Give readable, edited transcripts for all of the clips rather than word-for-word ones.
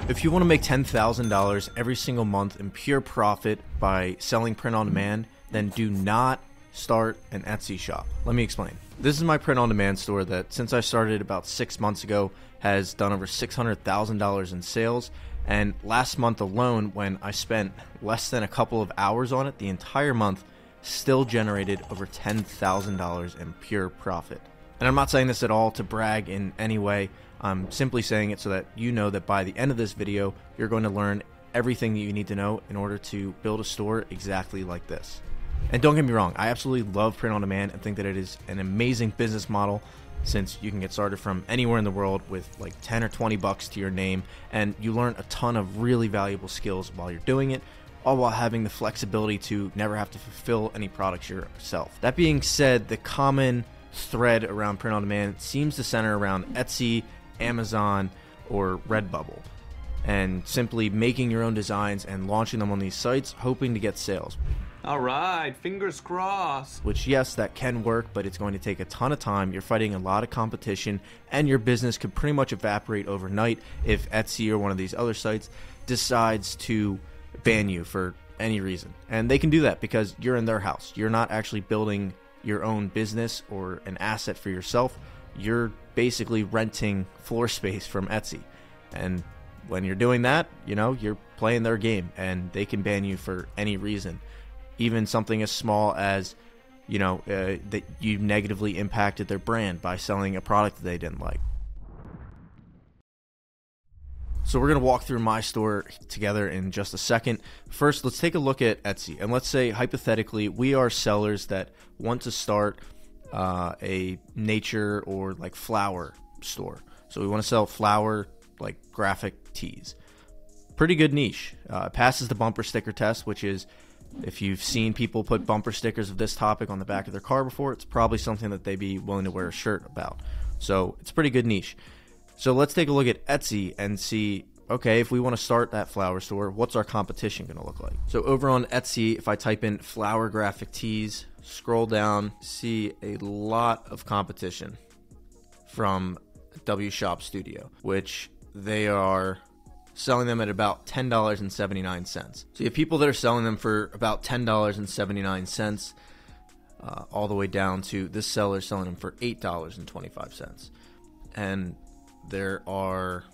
If you want to make $10,000 every single month in pure profit by selling print on demand, then do not start an Etsy shop. Let me explain. This is my print on demand store that, since I started about 6 months ago, has done over $600,000 in sales. And last month alone, when I spent less than a couple of hours on it, the entire month still generated over $10,000 in pure profit. And I'm not saying this at all to brag in any way. I'm simply saying it so that you know that by the end of this video, you're going to learn everything that you need to know in order to build a store exactly like this. And don't get me wrong, I absolutely love print on demand and think that it is an amazing business model, since you can get started from anywhere in the world with like 10 or 20 bucks to your name, and you learn a ton of really valuable skills while you're doing it, all while having the flexibility to never have to fulfill any products yourself. That being said, the common thread around print on demand seems to center around Etsy, Amazon, or Redbubble, and simply making your own designs and launching them on these sites, hoping to get sales. All right, fingers crossed. Which, yes, that can work, but it's going to take a ton of time. You're fighting a lot of competition, and your business could pretty much evaporate overnight if Etsy or one of these other sites decides to ban you for any reason. And they can do that because you're in their house. You're not actually building your own business or an asset for yourself. You're basically renting floor space from Etsy. And when you're doing that, you know, you're playing their game, and they can ban you for any reason. Even something as small as, you know, that you negatively impacted their brand by selling a product that they didn't like. So we're going to walk through my store together in just a second. First, let's take a look at Etsy. And let's say, hypothetically, we are sellers that want to start a nature or like flower store. So we want to sell flower, like graphic tees. Pretty good niche. It passes the bumper sticker test, which is, if you've seen people put bumper stickers of this topic on the back of their car before, it's probably something that they'd be willing to wear a shirt about. So it's a pretty good niche. So let's take a look at Etsy and see, okay, if we want to start that flower store, what's our competition going to look like? So over on Etsy, if I type in flower graphic tees, scroll down, see a lot of competition from W Shop Studio, which they are selling them at about $10.79. So you have people that are selling them for about $10.79, all the way down to this seller selling them for $8.25. And there are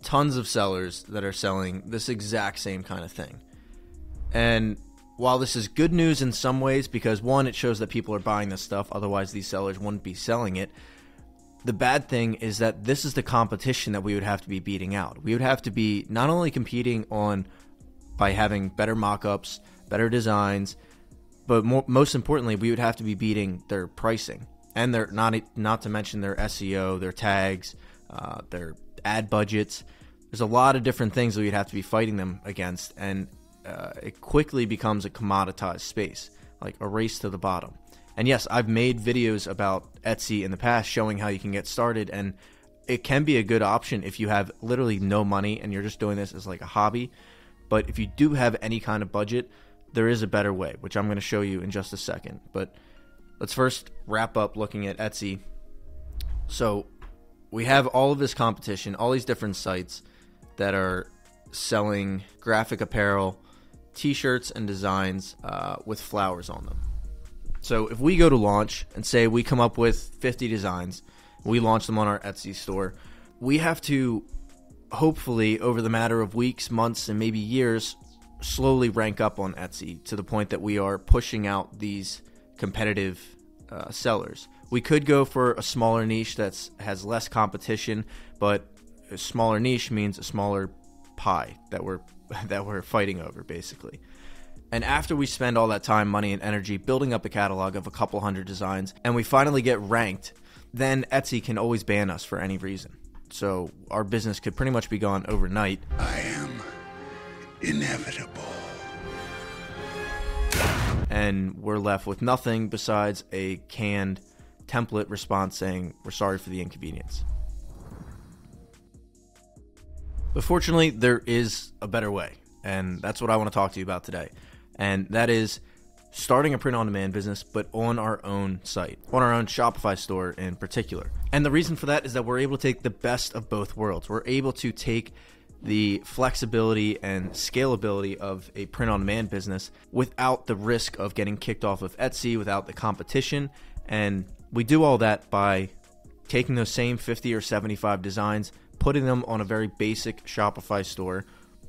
tons of sellers that are selling this exact same kind of thing. And while this is good news in some ways, because one, it shows that people are buying this stuff, otherwise these sellers wouldn't be selling it, the bad thing is that this is the competition that we would have to be beating out. We would have to be not only competing by having better mock-ups, better designs, but most importantly, we would have to be beating their pricing, and their not to mention their SEO, their tags, their ad budgets. There's a lot of different things that we'd have to be fighting them against, and it quickly becomes a commoditized space, like a race to the bottom. And yes, I've made videos about Etsy in the past showing how you can get started, and it can be a good option if you have literally no money and you're just doing this as like a hobby. But if you do have any kind of budget, there is a better way, which I'm going to show you in just a second. But let's first wrap up looking at Etsy. So we have all of this competition, all these different sites that are selling graphic apparel, t-shirts, and designs with flowers on them. So if we go to launch and say we come up with 50 designs, we launch them on our Etsy store, we have to hopefully, over the matter of weeks, months, and maybe years, slowly rank up on Etsy to the point that we are pushing out these competitive sellers. We could go for a smaller niche that has less competition, but a smaller niche means a smaller pie that we're fighting over, basically. And after we spend all that time, money, and energy building up a catalog of a couple hundred designs, and we finally get ranked, then Etsy can always ban us for any reason. So our business could pretty much be gone overnight. I am inevitable. And we're left with nothing besides a canned template response saying, "We're sorry for the inconvenience." But fortunately, there is a better way, and that's what I want to talk to you about today. And that is starting a print-on-demand business, but on our own site, on our own Shopify store in particular. And the reason for that is that we're able to take the best of both worlds. We're able to take the flexibility and scalability of a print-on-demand business without the risk of getting kicked off of Etsy, without the competition. And we do all that by taking those same 50 or 75 designs, putting them on a very basic Shopify store,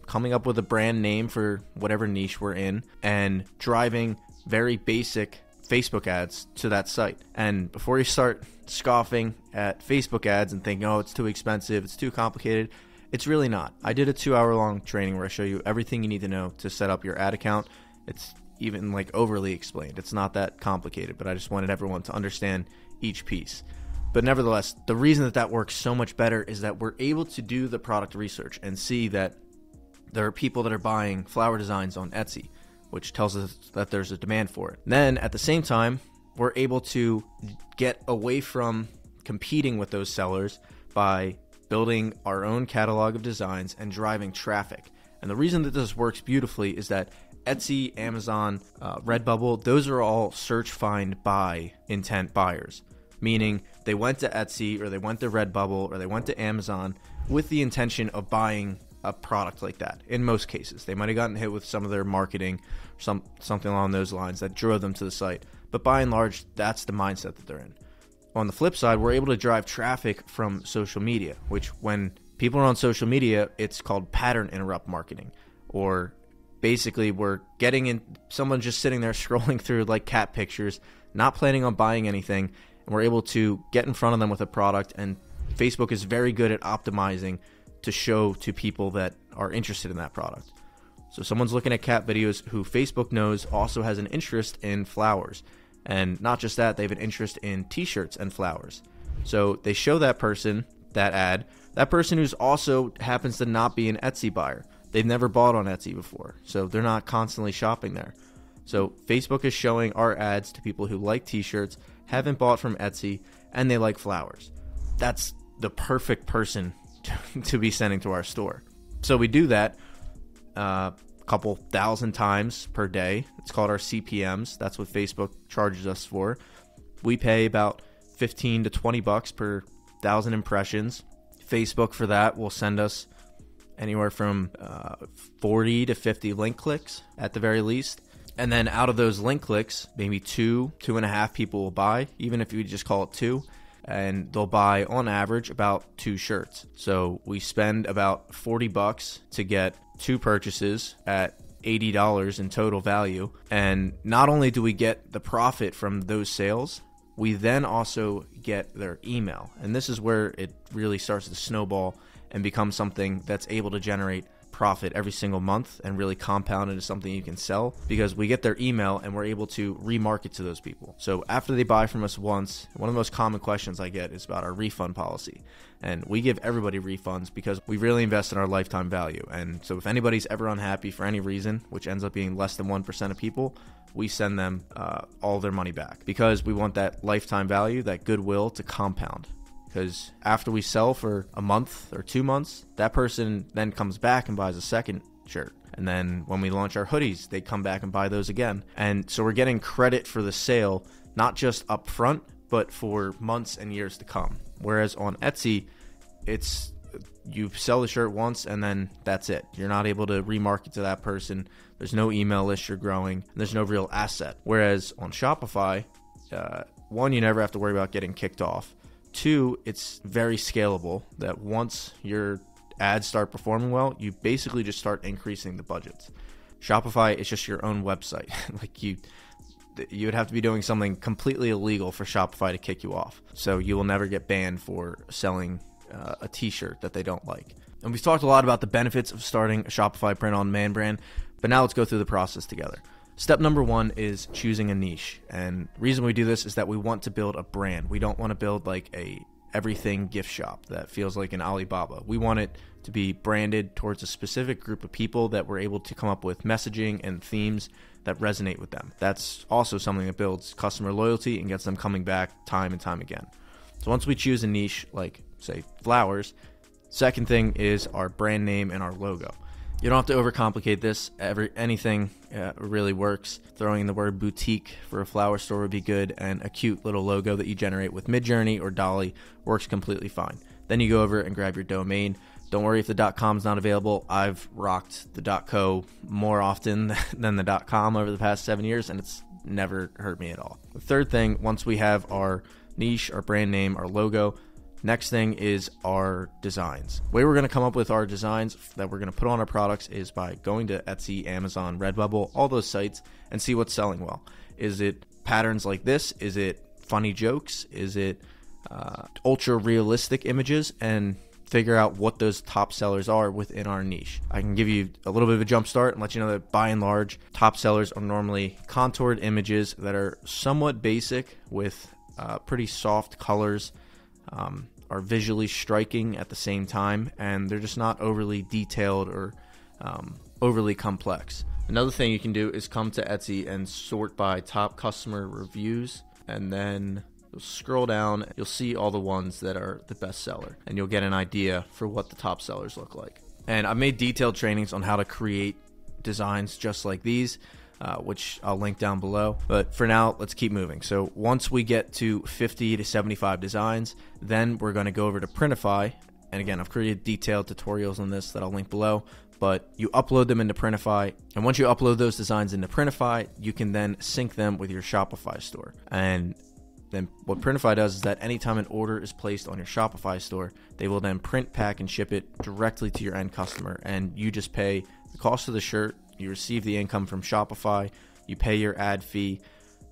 coming up with a brand name for whatever niche we're in, and driving very basic Facebook ads to that site. And before you start scoffing at Facebook ads and thinking, oh, it's too expensive, it's too complicated, it's really not. I did a 2-hour-long training where I show you everything you need to know to set up your ad account. It's even like overly explained. It's not that complicated, but I just wanted everyone to understand each piece. But nevertheless, the reason that that works so much better is that we're able to do the product research and see that there are people that are buying flower designs on Etsy, which tells us that there's a demand for it. Then at the same time, we're able to get away from competing with those sellers by building our own catalog of designs and driving traffic. And the reason that this works beautifully is that Etsy, Amazon, Redbubble, those are all search, find, buy intent buyers, meaning they went to Etsy or they went to Redbubble or they went to Amazon with the intention of buying a product like that. In most cases, they might have gotten hit with some of their marketing, something along those lines that drove them to the site. But by and large, that's the mindset that they're in. On the flip side, we're able to drive traffic from social media, which when people are on social media, it's called pattern interrupt marketing. Or basically we're getting in, someone just sitting there scrolling through like cat pictures, not planning on buying anything, and we're able to get in front of them with a product. And Facebook is very good at optimizing to show to people that are interested in that product. So someone's looking at cat videos who Facebook knows also has an interest in flowers. And not just that, they have an interest in t-shirts and flowers. So they show that person that ad, that person who's also happens to not be an Etsy buyer. They've never bought on Etsy before, so they're not constantly shopping there. So Facebook is showing our ads to people who like t-shirts, haven't bought from Etsy, and they like flowers. That's the perfect person to be sending to our store. So we do that couple thousand times per day. It's called our CPMs. That's what Facebook charges us for. We pay about $15 to $20 per 1,000 impressions. Facebook for that will send us anywhere from 40 to 50 link clicks at the very least. And then out of those link clicks, maybe 2.5 people will buy, even if you just call it 2. And they'll buy on average about 2 shirts. So we spend about $40 to get 2 purchases at $80 in total value. And not only do we get the profit from those sales, we then also get their email. And this is where it really starts to snowball and become something that's able to generate profit every single month and really compound into something you can sell, because we get their email and we're able to remarket to those people. So after they buy from us once, one of the most common questions I get is about our refund policy. And we give everybody refunds because we really invest in our lifetime value. And so if anybody's ever unhappy for any reason, which ends up being less than 1% of people, we send them all their money back because we want that lifetime value, that goodwill to compound. Because after we sell for a month or 2 months, that person then comes back and buys a second shirt. And then when we launch our hoodies, they come back and buy those again. And so we're getting credit for the sale, not just up front, but for months and years to come. Whereas on Etsy, it's you sell the shirt once and then that's it. You're not able to remarket to that person. There's no email list you're growing. There's no real asset. Whereas on Shopify, one, you never have to worry about getting kicked off. 2, it's very scalable, that once your ads start performing well, you basically just start increasing the budgets. Shopify is just your own website. Like you would have to be doing something completely illegal for Shopify to kick you off. So you will never get banned for selling a t-shirt that they don't like. And we've talked a lot about the benefits of starting a Shopify print-on-demand brand, but now let's go through the process together. Step number 1 is choosing a niche. And the reason we do this is that we want to build a brand. We don't want to build like a everything gift shop that feels like an Alibaba. We want it to be branded towards a specific group of people that we're able to come up with messaging and themes that resonate with them. That's also something that builds customer loyalty and gets them coming back time and time again. So once we choose a niche, like say flowers, second thing is our brand name and our logo. You don't have to overcomplicate this. Anything really works. Throwing in the word boutique for a flower store would be good, and a cute little logo that you generate with Midjourney or Dolly works completely fine. Then you go over and grab your domain. Don't worry if the .com's not available. I've rocked the .co more often than the .com over the past 7 years, and it's never hurt me at all. The third thing, once we have our niche, our brand name, our logo, next thing is our designs. The way we're going to come up with our designs that we're going to put on our products is by going to Etsy, Amazon, Redbubble, all those sites, and see what's selling well. Is it patterns like this? Is it funny jokes? Is it ultra realistic images? And figure out what those top sellers are within our niche. I can give you a little bit of a jump start and let you know that by and large, top sellers are normally contoured images that are somewhat basic with pretty soft colors, are visually striking at the same time, and they're just not overly detailed or overly complex. Another thing you can do is come to Etsy and sort by top customer reviews, and then you'll scroll down, you'll see all the ones that are the best seller, and you'll get an idea for what the top sellers look like. And I've made detailed trainings on how to create designs just like these, which I'll link down below. But for now, let's keep moving. So once we get to 50 to 75 designs, then we're going to go over to Printify. And again, I've created detailed tutorials on this that I'll link below. But you upload them into Printify, and once you upload those designs into Printify, you can then sync them with your Shopify store. And then what Printify does is that anytime an order is placed on your Shopify store, they will then print, pack, and ship it directly to your end customer. And you just pay the cost of the shirt, you receive the income from Shopify, you pay your ad fee,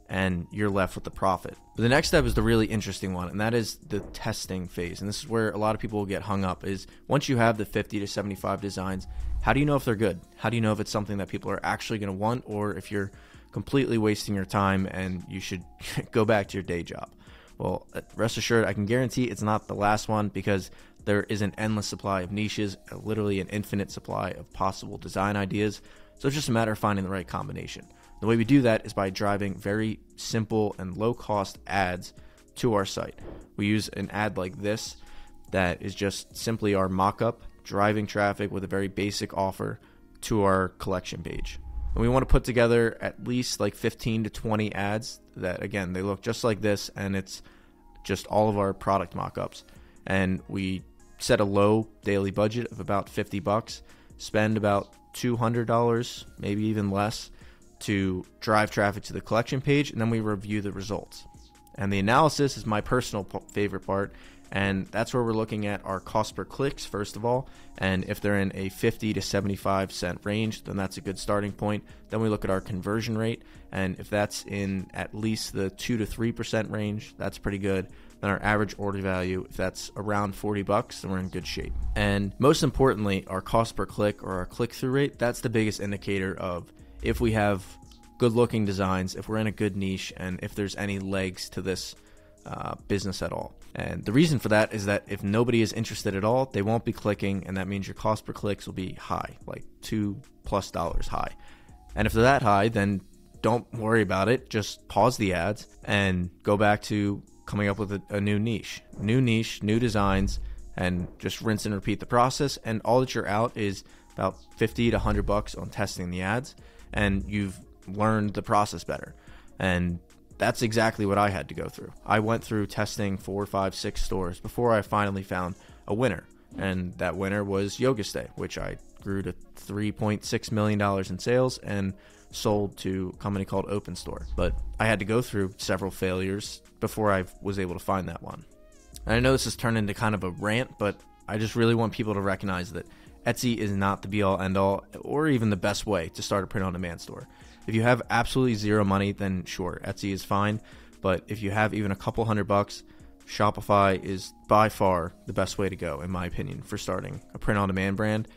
and you're left with the profit. But the next step is the really interesting one, and that is the testing phase. And this is where a lot of people will get hung up, is once you have the 50 to 75 designs, how do you know if they're good? How do you know if it's something that people are actually going to want, or if you're completely wasting your time and you should go back to your day job? Well, rest assured, I can guarantee it's not the last one, because there is an endless supply of niches, literally an infinite supply of possible design ideas. So it's just a matter of finding the right combination. The way we do that is by driving very simple and low-cost ads to our site. We use an ad like this that is just simply our mock-up, driving traffic with a very basic offer to our collection page. And we want to put together at least like 15 to 20 ads that, again, they look just like this, and it's just all of our product mock-ups. And we set a low daily budget of about $50, spend about $200, maybe even less, to drive traffic to the collection page, and then we review the results. And the analysis is my personal favorite part, and that's where we're looking at our cost per clicks first of all, and if they're in a 50 to 75 cent range, then that's a good starting point. Then we look at our conversion rate, and if that's in at least the 2 to 3% range, that's pretty good. Then our average order value, if that's around $40, then we're in good shape. And most importantly, our cost per click, or our click-through rate, that's the biggest indicator of if we have good-looking designs, if we're in a good niche, and if there's any legs to this business at all. And the reason for that is that if nobody is interested at all, they won't be clicking, and that means your cost per clicks will be high, like $2+ high. And if they're that high, then don't worry about it. Just pause the ads and go back to coming up with a new niche, new designs, and just rinse and repeat the process. And all that you're out is about $50 to $100 on testing the ads, and you've learned the process better. And that's exactly what I had to go through. I went through testing 4, 5, 6 stores before I finally found a winner. And that winner was Yoga Stay, which I grew to $3.6 million in sales and sold to a company called Open Store. But I had to go through several failures before I was able to find that one. And I know this has turned into kind of a rant, but I just really want people to recognize that Etsy is not the be-all, end-all, or even the best way to start a print-on-demand store. If you have absolutely zero money, then sure, Etsy is fine. But if you have even a couple $100, Shopify is by far the best way to go, in my opinion, for starting a print-on-demand brand.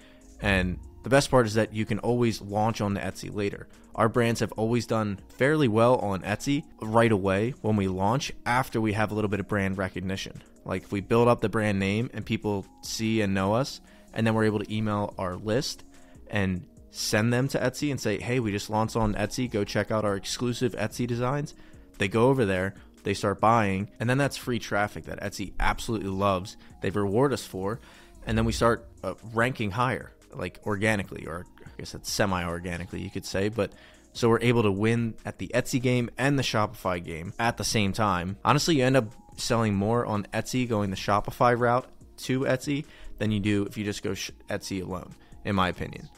And the best part is that you can always launch on the Etsy later. Our brands have always done fairly well on Etsy right away when we launch, after we have a little bit of brand recognition. Like if we build up the brand name and people see and know us, and then we're able to email our list and send them to Etsy and say, hey, we just launched on Etsy, go check out our exclusive Etsy designs. They go over there, they start buying, and then that's free traffic that Etsy absolutely loves. They reward us for, and then we start ranking higher, like organically, or I guess that's semi-organically, you could say. But so we're able to win at the Etsy game and the Shopify game at the same time. Honestly, you end up selling more on Etsy going the Shopify route to Etsy than you do if you just go Etsy alone, in my opinion.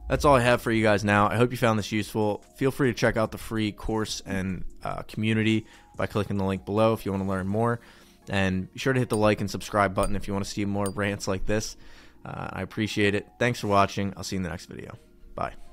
That's all I have for you guys now. I hope you found this useful. Feel free to check out the free course and community by clicking the link below if you want to learn more. And be sure to hit the like and subscribe button if you want to see more rants like this. I appreciate it. Thanks for watching. I'll see you in the next video. Bye.